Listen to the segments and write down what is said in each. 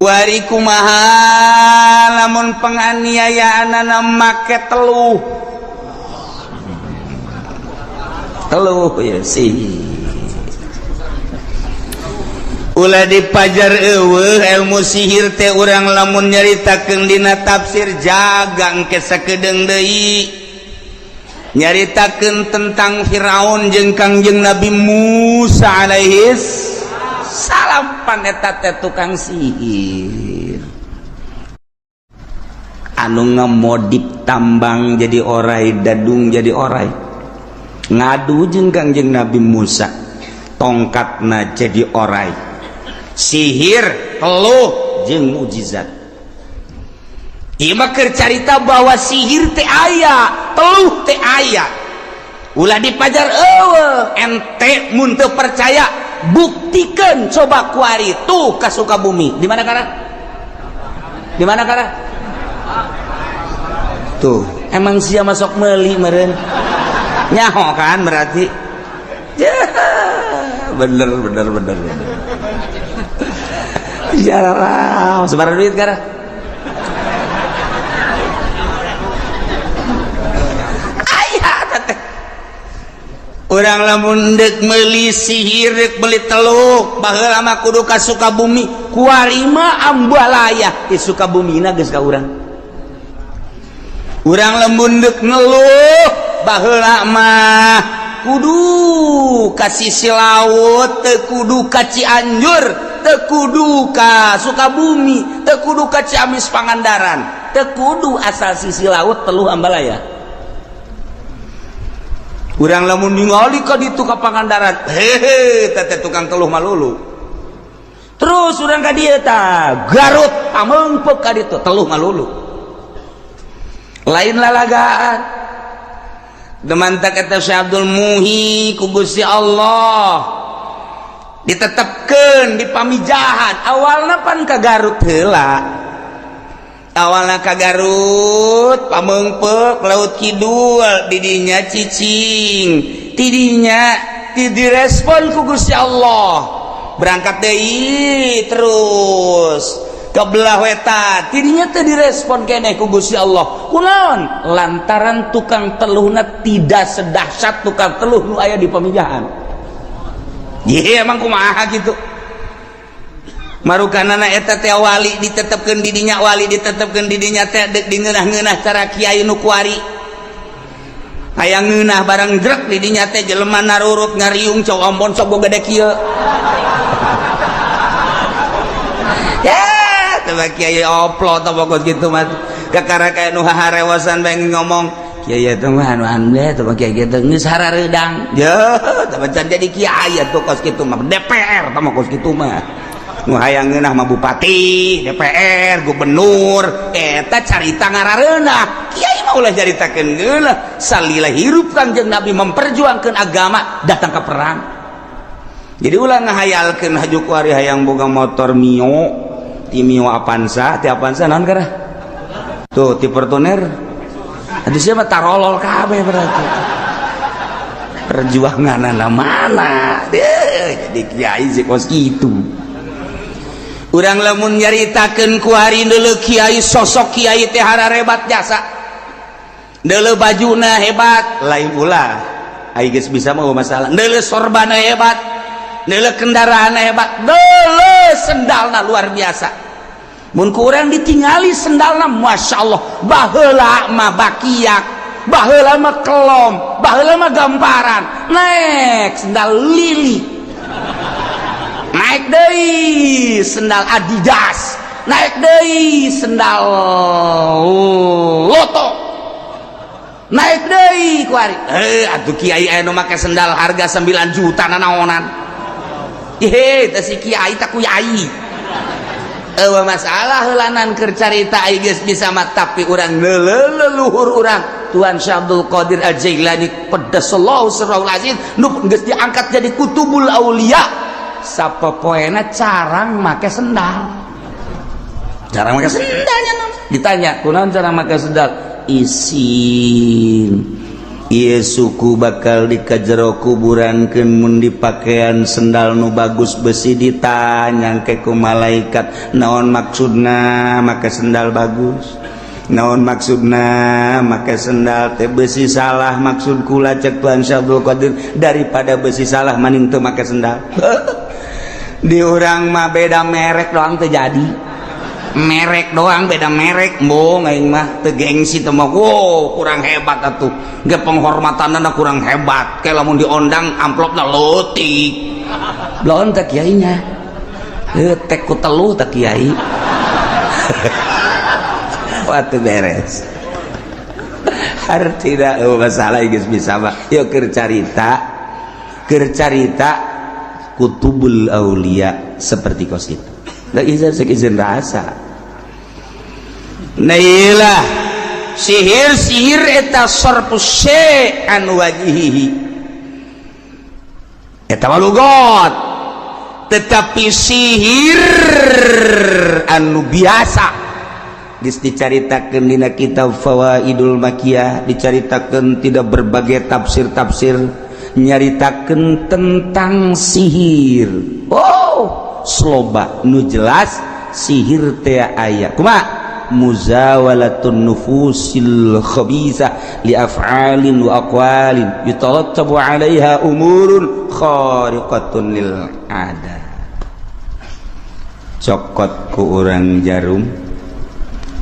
Kuari kumaha lamun penganiayaanana make teluh ya sih. Ulah dipajar eueuh ilmu sihir teh urang lamun nyaritakeun dina tafsir jaga engke sakedeung deui nyaritakeun tentang Firaun jeung Kangjeng Nabi Musa alaihi salam paneta teh tukang sihir anu ngamodip tambang jadi orai dadung jadi orai ngadu jeung Kangjeng Nabi Musa tongkatna jadi orai sihir teluh jeung mukjizat. Ieu mah keur carita bahwa sihir teh aya, teluh teh aya. Ulah dipajar eueuh, ente mun teu percaya buktikeun coba kuari tuh ka Sukabumi. Di mana kana? Di mana kana? Tuh, emang sia masuk meuli meureun. Nyaho kan berarti. Bener. Jarang sebarang duit gara ayah teh urang lamun deuk meuli sihir deuk beli teluk baheula mah kudu ka Sukabumi kuari mah ambalaya di Sukabumina geus ka urang lamun deuk ngeluh baheula mah kudu ka sisi laut teu kudu ka Cianjur teu kudu ka Sukabumi teu kudu ka Ciamis Pangandaran teu kudu asal sisi laut teluh ambalaya urang lamun ningali ka ditu ka Pangandaran hehe teh tukang teluh malulu terus urang ka dieu tah Garut pameungpeuk ka ditu teluh malulu lain lalagaan demantak eta Syekh Abdul Muhi ku Gusti Allah ditetepkeun di pamijahan awalna pan ka Garut heula awalna ka Garut pameungpeuk laut kidul didinya cicing tidinya direspon ku Gusti Allah berangkat deui terus ke belah wetan tidinya teu direspon keneh ku Gusti Allah kunaon lantaran tukang teluhna tidak sedahsyat tukang teluh nu aya di pamijahan ye emang kumaha gitu marukanana eta teh wali ditetepkeun di dinya wali ditetepkeun di dinya teh deuk dingeunah-ngeunah cara kiai nu kuari aya ngeunah barang jrek di dinya teh jelema narurut ngariung cok ompon sok gede kieu tebak kiai oplot pokok gitu mah kakara kayak nu harewasan bae ngomong kiai teh mah anu teh tebak kiai kitu geus harareudang ya tebak jadi kiai atuh kos kitu mah DPR tah kos kitu mah nu hayang ngeunah mah bupati DPR gubernur eta carita ngarareunah kiai mah ulah caritakeun geunah salila hirup Kangjeng Nabi memperjuangkeun agama datang ke perang jadi ulah ngahayalkeun haju kuari hayang boga motor Mio ti Mio Avanza ti Avanza naon kana tuh ti Fortuner aduh siapa tarolol kabeh berarti perjuanganna mana jadi kiai si kos kitu urang lamun nyaritakeun ku hari deuleu kiai sosok kiai teh hararebat jasa deuleu bajuna hebat lain ulah ai geus bisa mah masalah deuleu sorbana hebat deuleu kendaraana hebat deuleu sendalna luar biasa mun ku urang ditingali sendalna masyaallah baheula mah bakiak baheula mah kelom baheula mah gamparan naik sendal lili naik deui sendal Adidas naik deui sendal Loto naik deui kuari atuh kiai anu make sendal harga 9 juta naonan teh si kiai tak kuyai masalah helanan keur carita ai geus bisa mah tapi urang leluhur urang Tuan Syekh Abdul Qadir Al-Jailani qaddasallahu sirrahul aziz nu geus diangkat jadi kutubul aulia sapopoena carang make sendal carang make sendalnya ditanya kunaon cara make sendal isin ieu suku bakal dikajero kuburankeun mun dipakaian sendal nu bagus besi ditanya ke ku malaikat naon maksudna make sendal bagus naon maksudna make sendal teh besi salah maksud kula cek Tuhan Syabdul Qadir daripada besi salah maning teu make sendal di urang mah beda merek doang teu jadi merek doang beda merek mbong aing mah teu gengsi teh mah wow kurang hebat atuh ge penghormatanna kurang hebat ke lamun diondang amplopna leutik lawan teh kiai nya tek ku teluh teh kiai watu beres artina masalah geus bisa mah yuk keur carita kutubul aulia seperti kos itu da izin rasa nailah sihir eta sarfu syai'an wajhihi eta walugot tetapi sihir anu biasa geus dicaritakeun dina kitab Fawaidul Makiyah dicaritakeun tidak berbagai tafsir nyaritakeun tentang sihir sloba nu jelas sihir teh aya kumaha muzawalatun nufusil khabisah li af'alin wa aqwalin yutarattabu 'alaiha umurun khariqatun lil 'ada cokot ku urang jarum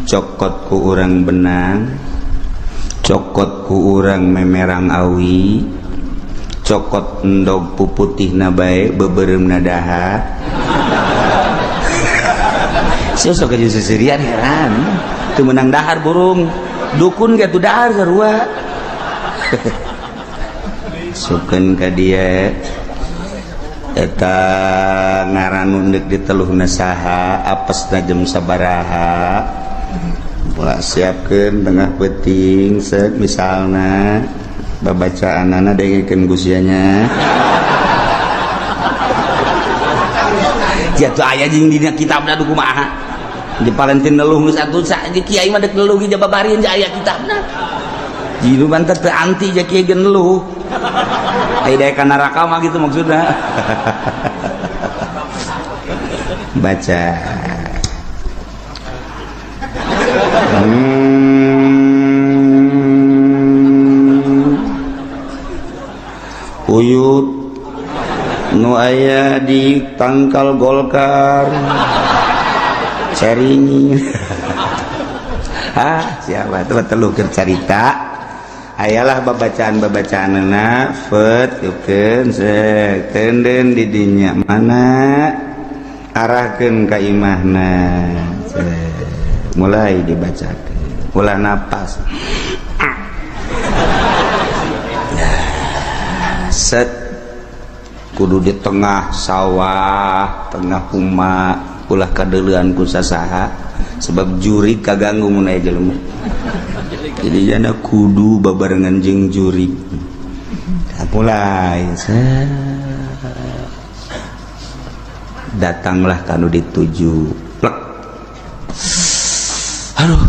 cokot ku urang benang cokot ku urang memerang awi cokot endog puputihna bae beubereumna dahar sok aja seserian heran teu meunang dahar burung dukun ge tu dahar sarua sukeun ka dieu eta ngaran deuk diteluhna saha apesna jam sabaraha ulah siapkeun tengah peuting seuk misalna babacaanana dengekeun gusianya jatuh aya jeung dina kitabna du kumaha di parentin neluh geus atuh di kiai mah deuk neluh ge jababarieun ja aya kitabna jiru bantet teu anti ja kiai ge neluh ai daek ka neraka mah gitu maksudna baca uyut nu aya di tangkal Golkar ceringi siapa tuh telu keur carita ayalah babacaan-babacaanna fet yukeun seuk teunden di dinya mana arahkeun ka imahna mulai dibacakeun ulah napas set kudu di tengah sawah tengah huma ulah kadeulean ku sasaha sebab juri kaganggu mun aya jelema jadi jana kudu babarengan jeung juri mulai datanglah kanu dituju plek aduh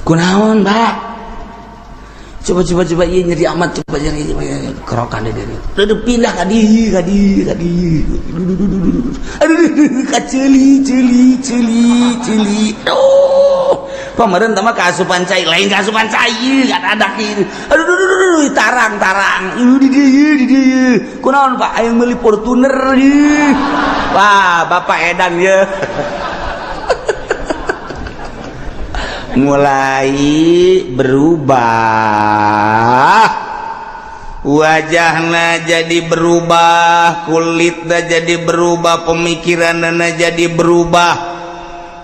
kunaon Mbak coba ieu nyeri amat coba nyeri kerokan deui udah pindah ka dieu aduh kaceli pamereun teh mah kaasupan cai lain kaasupan cai kan ada kieu aduh tarang di dieu kunaon Pak aya meuli Fortuner wah Bapak edan ye mulai berubah wajahna jadi berubah kulitna jadi berubah pemikiranna jadi berubah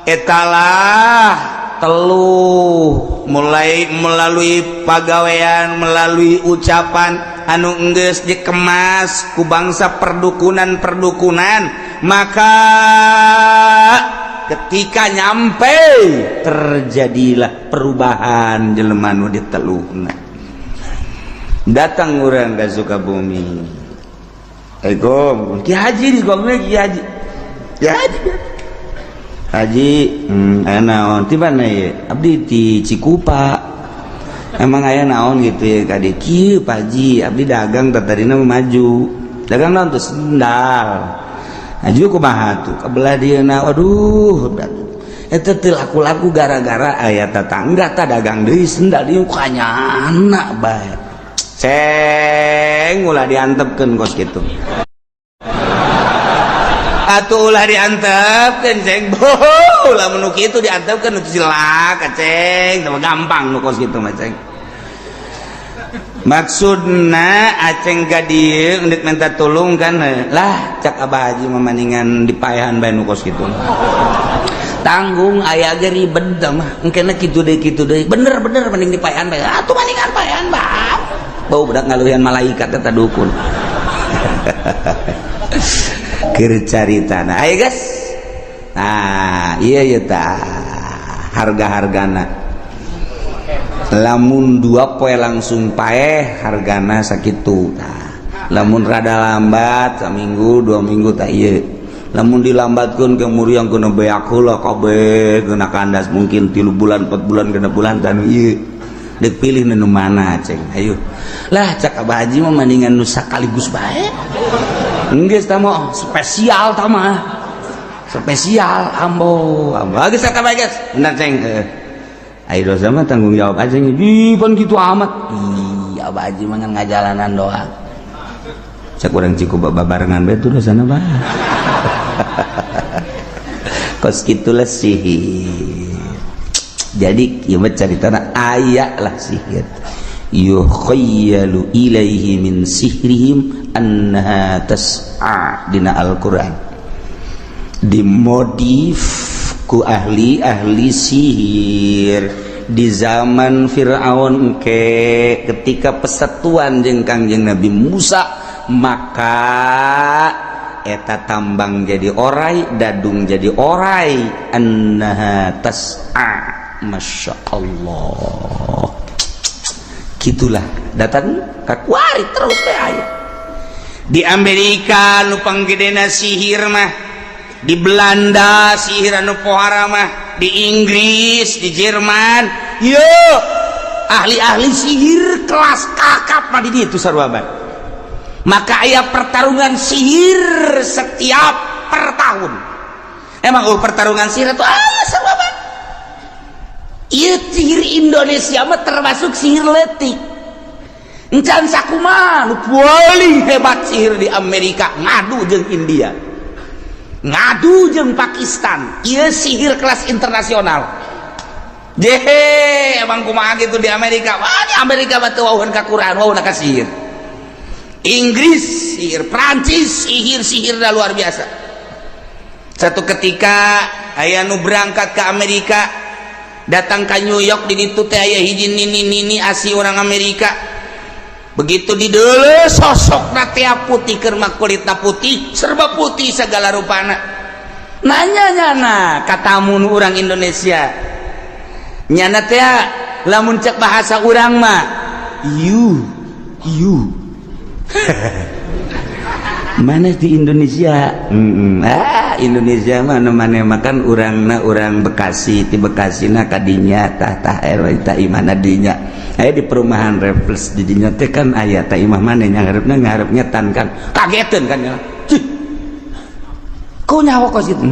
etalah teluh mulai melalui pagawean melalui ucapan anu enggeus dikemas ku bangsa perdukunan maka ketika nyampe terjadilah perubahan jelema nu diteluhna datang urang ka Sukabumi Assalamualaikum Ki Haji di Sukabumi Ki Haji aya naon ti mana ye abdi ti Cikupa emang aya naon gitu ya kade kieu Paji abdi dagang tadina maju dagang naon teh sendal aju kumaha tuh kabelah dieuna aduh eta teh laku-laku gara-gara aya tetangga tah dagang deui sendal dieu kanyana bae ceng ulah diantepkeun kos kitu atuh ulah diantepkeun ceng boh ulah mun kitu diantepkeun itu silaka ceng teu gampang nu kos kitu mah ceng maksudna aceng ka dieu endek minta tulung kan lah cak Abah Haji mamaningan dipaehan bae nu kos kitu tanggung aya ge ribet mah engkena kitu deui bener mending dipaehan bae atuh maningan paehan bang bau budak ngaluhian malaikat eta dukun keur caritana aya guys nah iya tah harga-hargana lamun 2 poe langsung paeh hargana sakitu tah lamun rada lambat saminggu 2 minggu tah ieu lamun dilambatkeun ke muriang kena beak heula kabeh kena kandas mungkin 3 bulan 4 bulan kena bulan tanu ieu dek pilih nu mana ceng ayo lah cak Abah Haji mah mendingan nu sakaligus bae enggeus tah mah spesial tah mah spesial ambo geus cak Abah geus bener ceng ayo dosa mah tanggung jawab aja nih pan gitu amat iya Abah Haji mah ngajalanan doang cak urang ciku babarengan bae tuh dosana bah kos kitu lah sihir jadi ieu mah caritana aya lah sihir yukhayyalu ilaihi min sihrihim annaha tas'a dina Al-Qur'an dimodif ku ahli sihir di zaman Fir'aun ketika persatuan jeung Kangjeng Nabi Musa maka eta tambang jadi orai dadung jadi orai annaha tas'a masyaallah gitulah datang kakuari terus teh aya di Amerika nu panggedena sihir mah di Belanda sihir anu pohara mah di Inggris di Jerman yo ahli-ahli sihir kelas kakap mah di ditu sarua maka aya pertarungan sihir setiap per tahun emang pertarungan sihir itu sarua ieu sihir Indonesia mah termasuk sihir leutik encan sakumaha nu paling hebat sihir di Amerika ngadu jeung India ngadu jeung Pakistan ieu sihir kelas internasional jehe emang kumaha gitu di Amerika wah di Amerika mah teu wauheun ka Quran wauheun ka sihir Inggris sihir Prancis sihir dah luar biasa satu ketika aya nu berangkat ke Amerika datang ke New York di ditu teh aya hiji nini asli orang Amerika begitu di deuleu sosokna teh putih keur mah kulitna putih serba putih segala rupana nanya ka tamu nu urang Indonesia nyana teh lamun cek bahasa urang mah you mana di Indonesia Indonesia mah mana makan urang Bekasi di Bekasi na kadinya tah eta imana dinya aya di perumahan Reflex di dinya teh kan aya tah imah mana ngarepna tan kan kageteun kan ya ku nyawa kos itu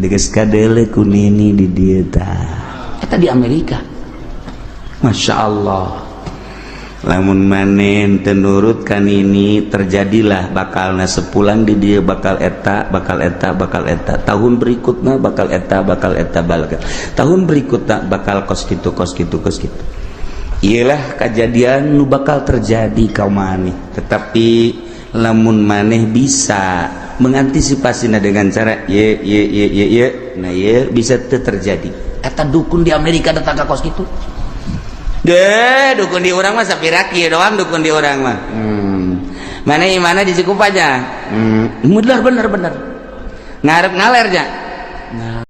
digeus kadele ku nini di dieu tah eta di Amerika Masya Allah lamun manen tenurutkan ini terjadilah bakalna sepulang di dia bakal eta tahun berikutnya bakal eta tahun berikutnya bakal kos gitu iyalah kejadian nu bakal terjadi kaum maneh tetapi lamun maneh bisa mengantisipasinya dengan cara nah bisa terjadi eta dukun di Amerika datang ke kos gitu dukun di orang mah sapira kieu doang dukun di orang mah mana di Cikupa aja bener ngarep ngaler aja